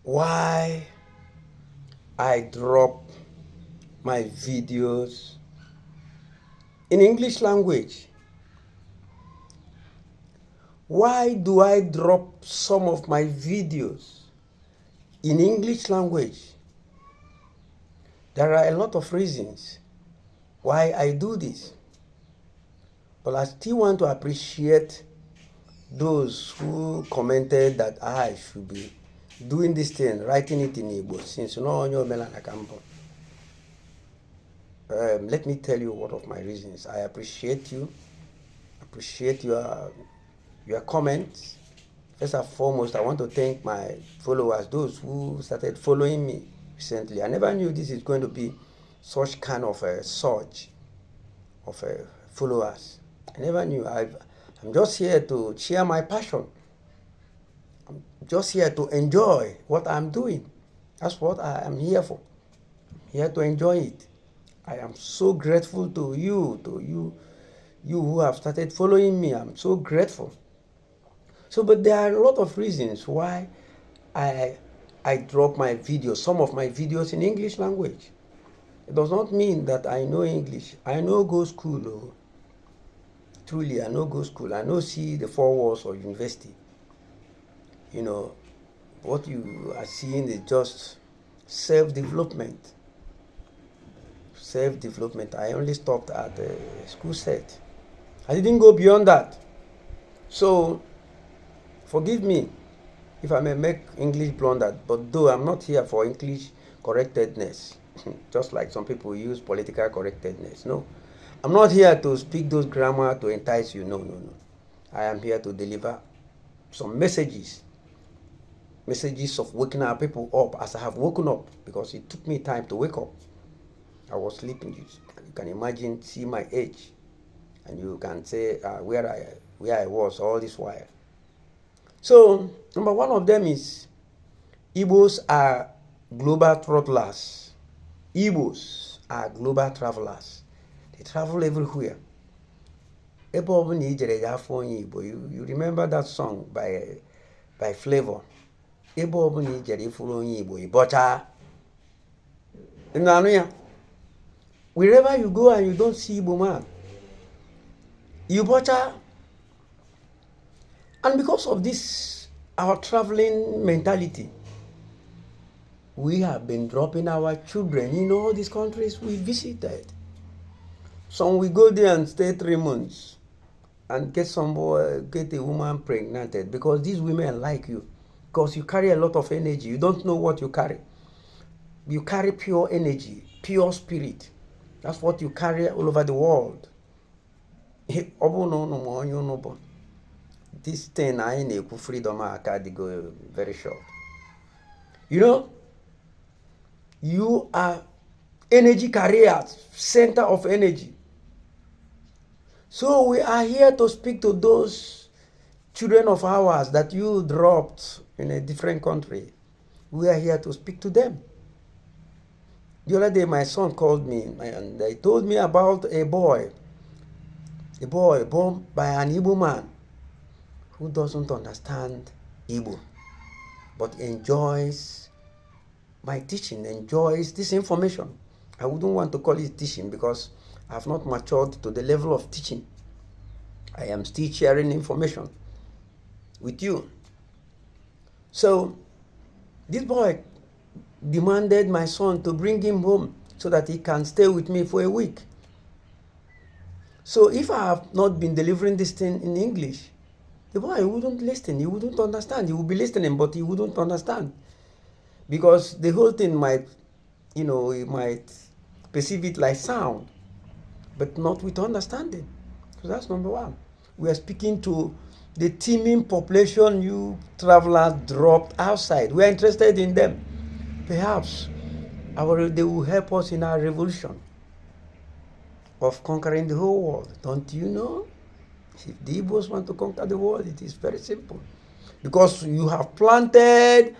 why I drop my videos in English language. Why do I drop some of my videos in English language? There are a lot of reasons why I do this. But I still want to appreciate those who commented that I should be doing this thing, writing it in Igbo, since no one Melana Campo. Let me tell you one of my reasons. I appreciate you, appreciate your comments. First and foremost, I want to thank my followers, those who started following me recently. I never knew this is going to be such kind of a surge of followers. I never knew. I'm just here to share my passion. I'm just here to enjoy what I'm doing. That's what I am here for. I'm here to enjoy it. I am so grateful to you who have started following me. I'm so grateful. So, but there are a lot of reasons why I drop my videos, some of my videos in English language. It does not mean that I know English. I know go school. Oh. Truly, I know go school. I know see the four walls of university. You know, what you are seeing is just self-development. Self-development. I only stopped at the school set. I didn't go beyond that. So, forgive me if I may make English blunder, but though I'm not here for English correctedness, just like some people use political correctedness. No, I'm not here to speak those grammar to entice you. No. I am here to deliver some messages of waking our people up as I have woken up, because it took me time to wake up. I was sleeping. You can imagine, see my age, and you can say where I was all this while. So, number one of them is Igbos are global travelers. Igbos are global travelers. They travel everywhere. You remember that song by Flavor? Wherever you go and you don't see Igbo man, you butcher. And because of this, our traveling mentality, we have been dropping our children in all these countries we visited. Some we go there and stay 3 months and get a woman pregnant, because these women like you, because you carry a lot of energy. You don't know what you carry. You carry pure energy, pure spirit. That's what you carry all over the world. This thing I need freedom I can go very short. You know, you are energy carriers, center of energy. So we are here to speak to those children of ours that you dropped in a different country. We are here to speak to them. The other day my son called me and they told me about a boy born by an Igbo man who doesn't understand Igbo, but enjoys my teaching, enjoys this information. I wouldn't want to call it teaching because I have not matured to the level of teaching. I am still sharing information with you. So this boy demanded my son to bring him home so that he can stay with me for a week. So if I have not been delivering this thing in English, the boy wouldn't listen, he wouldn't understand. He would be listening, but he wouldn't understand. Because the whole thing might, he might perceive it like sound, but not with understanding. So that's number one. We are speaking to the teeming population you travelers dropped outside. We are interested in them. Perhaps they will help us in our revolution of conquering the whole world. Don't you know? If the Igbos want to conquer the world, it is very simple. Because you have planted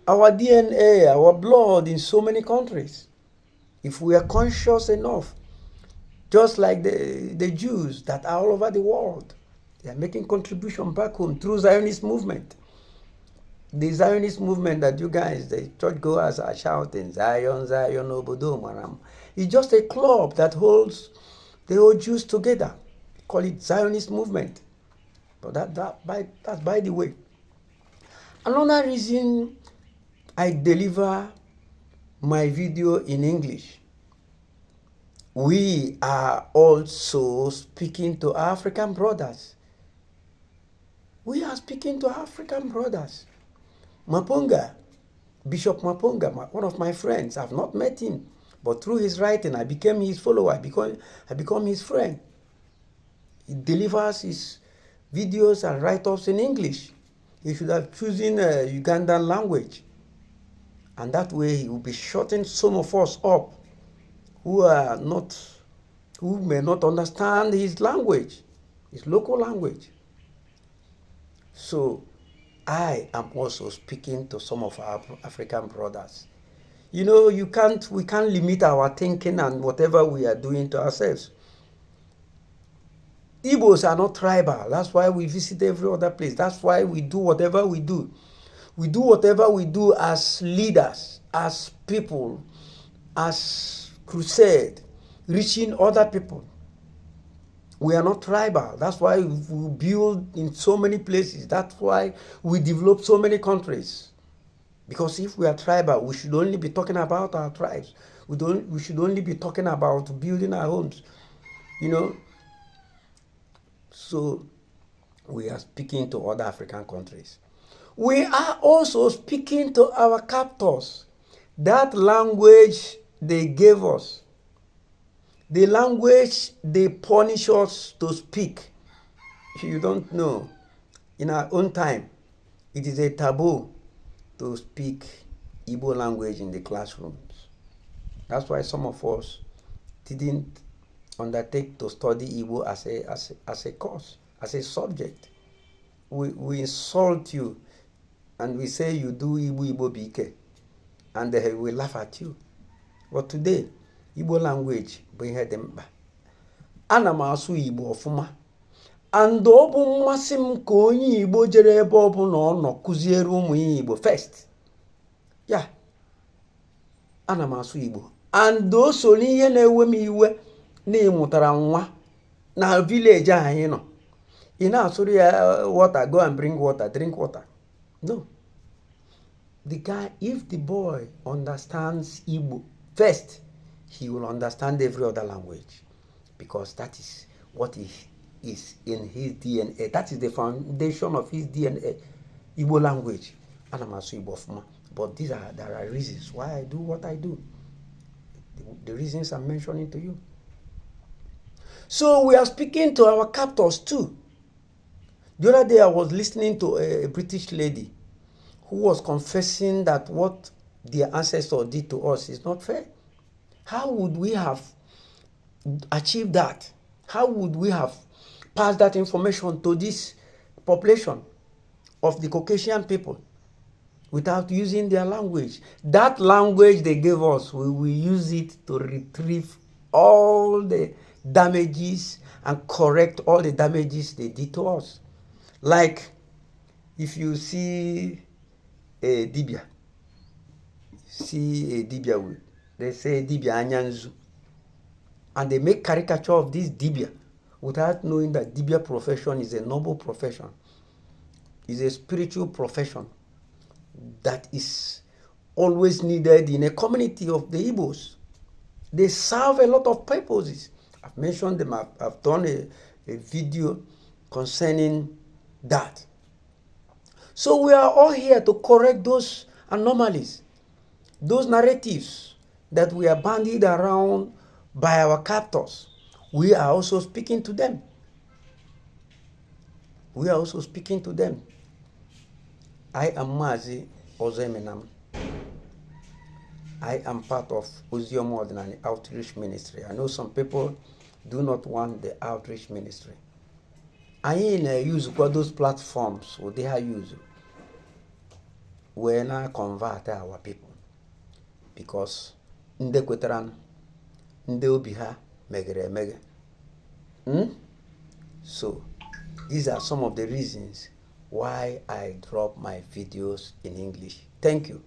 our DNA, our blood in so many countries. If we are conscious enough, just like the Jews that are all over the world, they are making contribution back home through Zionist movement. the Zionist movement that you guys, the churchgoers, are shouting, Zion, Zion, Obodo, Maram. It's just a club that holds the whole Jews together. Call it Zionist movement. But that's by the way. Another reason I deliver my video in English, we are also speaking to African brothers. We are speaking to African brothers. Mapunga, Bishop Mapunga, one of my friends, I've not met him, but through his writing, I became his follower, I become his friend. He delivers his videos and write-ups in English. He should have chosen a Ugandan language. And that way he will be shutting some of us up who may not understand his language, his local language. So I am also speaking to some of our African brothers. You know, we can't limit our thinking and whatever we are doing to ourselves. Igbos are not tribal. That's why we visit every other place. That's why we do whatever we do. We do whatever we do as leaders, as people, as crusade, reaching other people. We are not tribal. That's why we build in so many places. That's why we develop so many countries. Because if we are tribal, we should only be talking about our tribes. We should only be talking about building our homes. You know? So we are speaking to other African countries. We are also speaking to our captors. That language they gave us, the language they punish us to speak. If you don't know, in our own time, it is a taboo to speak Igbo language in the classrooms. That's why some of us didn't undertake to study Igbo as a course, as a subject. We insult you and we say you do Igbo Bike, and we laugh at you. But today, Igbo language bụ ihe dị mkpa. Ana m asụ Igbo ọfụma. And ọ bụ mmasị m ka onye Igbo jere ebe ọ bụ na ọ nọ kụziere ụmụ Igbo first. Ya, ana m asụ Igbo. And o so n'ihe na-ewe m iwe na ịmụtara nwa na village anyị nọ. Ị na-asụrụ ya water, go and bring water, drink water. No. The guy, if the boy understands Igbo first, he will understand every other language, because that is what is in his DNA. That is the foundation of his DNA, Igbo language. And I'm also Igbo Fuma. But there are reasons why I do what I do. The reasons I'm mentioning to you. So we are speaking to our captors too. The other day I was listening to a British lady who was confessing that what their ancestors did to us is not fair. How would we have achieved that? How would we have passed that information to this population of the Caucasian people without using their language? That language they gave us, we will use it to retrieve all the damages and correct all the damages they did to us. Like, if you see a dibia, they say dibia anyanzu, and they make caricature of this dibia without knowing that dibia profession is a noble profession. It's a spiritual profession that is always needed in a community of the Igbos. They serve a lot of purposes. I've mentioned them. I've done a video concerning that. So we are all here to correct those anomalies, those narratives that we are bandied around by our captors. We are also speaking to them. We are also speaking to them. I am Mazi Ozemenam. I am part of Uziom Ordinary Outreach Ministry. I know some people do not want the outreach ministry. I use those platforms they have used when I convert our people, because nde kwetaran nde obi ha megere emege. So these are some of the reasons why I drop my videos in English. Thank you.